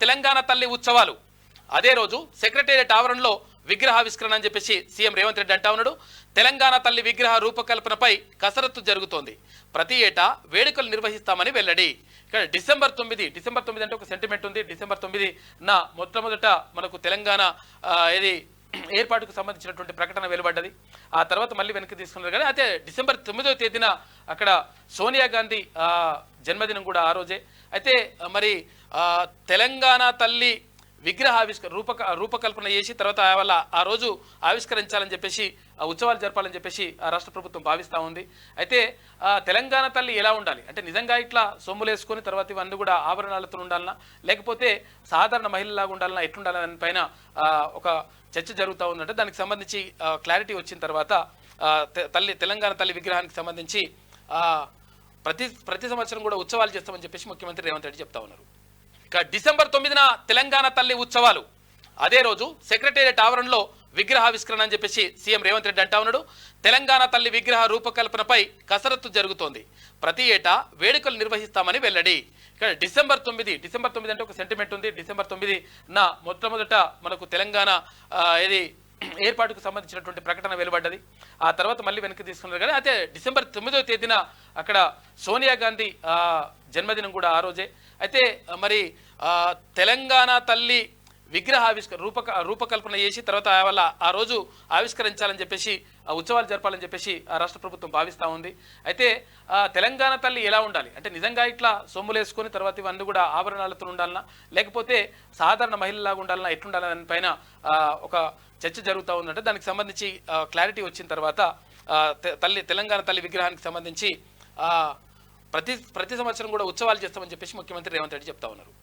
తెలంగాణ తల్లి ఉత్సవాలు అదే రోజు సెక్రటేరియట్ ఆవరణలో విగ్రహావిష్కరణ అని చెప్పేసి సీఎం రేవంత్ రెడ్డి అంటా ఉన్నాడు. తెలంగాణ తల్లి విగ్రహ రూపకల్పనపై కసరత్తు జరుగుతోంది. ప్రతి ఏటా వేడుకలు నిర్వహిస్తామని వెల్లడి. ఇక్కడ డిసెంబర్ 9 అంటే ఒక సెంటిమెంట్ ఉంది. డిసెంబర్ 9 మొట్టమొదట మనకు తెలంగాణ ఏర్పాటుకు సంబంధించినటువంటి ప్రకటన వెలువడ్డది. ఆ తర్వాత మళ్ళీ వెనక్కి తీసుకున్నారు. కానీ అయితే డిసెంబర్ 9వ తేదీన అక్కడ సోనియా గాంధీ జన్మదినం కూడా ఆ రోజే. అయితే మరి తెలంగాణ తల్లి విగ్రహ రూపకల్పన చేసి తర్వాత వాళ్ళ ఆ రోజు ఆవిష్కరించాలని చెప్పేసి ఉత్సవాలు జరపాలని చెప్పేసి రాష్ట్ర ప్రభుత్వం భావిస్తూ ఉంది. అయితే తెలంగాణ తల్లి ఎలా ఉండాలి అంటే నిజంగా ఇట్లా సొమ్ములు వేసుకొని తర్వాత ఇవన్నీ కూడా ఆభరణాలతో ఉండాలన్నా లేకపోతే సాధారణ మహిళలాగా ఉండాలన్నా ఎట్లుండాలని పైన ఒక చర్చ జరుగుతూ ఉందంటే దానికి సంబంధించి క్లారిటీ వచ్చిన తర్వాత తెలంగాణ తల్లి విగ్రహానికి సంబంధించి ప్రతి సంవత్సరం కూడా ఉత్సవాలు చేస్తామని చెప్పేసి ముఖ్యమంత్రి రేవంత్ రెడ్డి చెప్తా ఉన్నారు. ఇక డిసెంబర్ 9 తెలంగాణ తల్లి ఉత్సవాలు అదే రోజు సెక్రటేరియట్ ఆవరణలో విగ్రహావిష్కరణ అని చెప్పేసి సీఎం రేవంత్ రెడ్డి అంటా ఉన్నాడు. తెలంగాణ తల్లి విగ్రహ రూపకల్పనపై కసరత్తు జరుగుతోంది. ప్రతి ఏటా వేడుకలు నిర్వహిస్తామని వెల్లడి. ఇక్కడ డిసెంబర్ 9 అంటే ఒక సెంటిమెంట్ ఉంది. డిసెంబర్ 9 మొట్టమొదట మనకు తెలంగాణ ఏర్పాటుకు సంబంధించినటువంటి ప్రకటన వెలువడ్డది. ఆ తర్వాత మళ్ళీ వెనక్కి తీసుకున్నారు. కానీ అయితే డిసెంబర్ 9వ తేదీన అక్కడ సోనియా గాంధీ జన్మదినం కూడా ఆ రోజే. అయితే మరి తెలంగాణ తల్లి విగ్రహ రూపకల్పన చేసి తర్వాత వాళ్ళ ఆ రోజు ఆవిష్కరించాలని చెప్పేసి ఉత్సవాలు జరపాలని చెప్పేసి రాష్ట్ర ప్రభుత్వం భావిస్తూ ఉంది. అయితే తెలంగాణ తల్లి ఎలా ఉండాలి అంటే నిజంగా ఇట్లా సొమ్ములు వేసుకొని తర్వాత ఇవన్నీ కూడా ఆభరణాలతో ఉండాలన్నా లేకపోతే సాధారణ మహిళలాగా ఉండాలన్నా ఎట్లుండాలని పైన ఒక చర్చ జరుగుతూ ఉందంటే దానికి సంబంధించి క్లారిటీ వచ్చిన తర్వాత తెలంగాణ తల్లి విగ్రహానికి సంబంధించి ప్రతి సంవత్సరం కూడా ఉత్సవాలు చేస్తామని చెప్పేసి ముఖ్యమంత్రి రేవంత్ రెడ్డి చెప్తా ఉన్నారు.